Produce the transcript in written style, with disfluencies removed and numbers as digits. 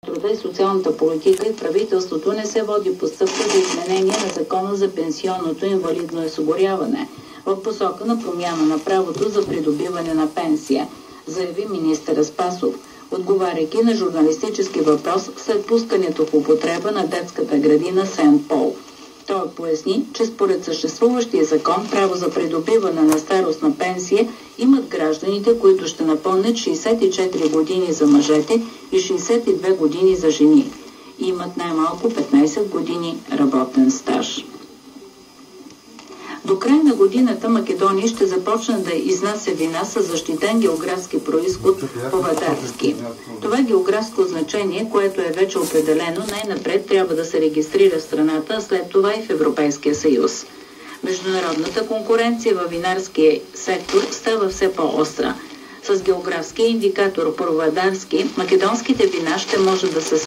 труда и социалната политика и правителството не се води постъпка за изменение на Закона за пенсионното инвалидно осигуряване в посока на промяна на правото за придобиване на пенсия, заяви министър Спасов, отговаряйки на журналистически въпрос след пускането в употреба на детската градина Сент Пол. Той поясни, че според съществуващия закон право за придобиване на старостна пенсия имат гражданите, които ще напълнят 64 години за мъжете и 62 години за жени. И имат най-малко 15 години работен стаж. До края на годината Македония ще започне да изнася вина с защитен географски происход повадарски. Това географско значение, което е вече определено, най-напред трябва да се регистрира в страната, а след това и в Европейския съюз. Международната конкуренция във винарския сектор става все по-остра. С географския индикатор повадарски македонските вина ще може да се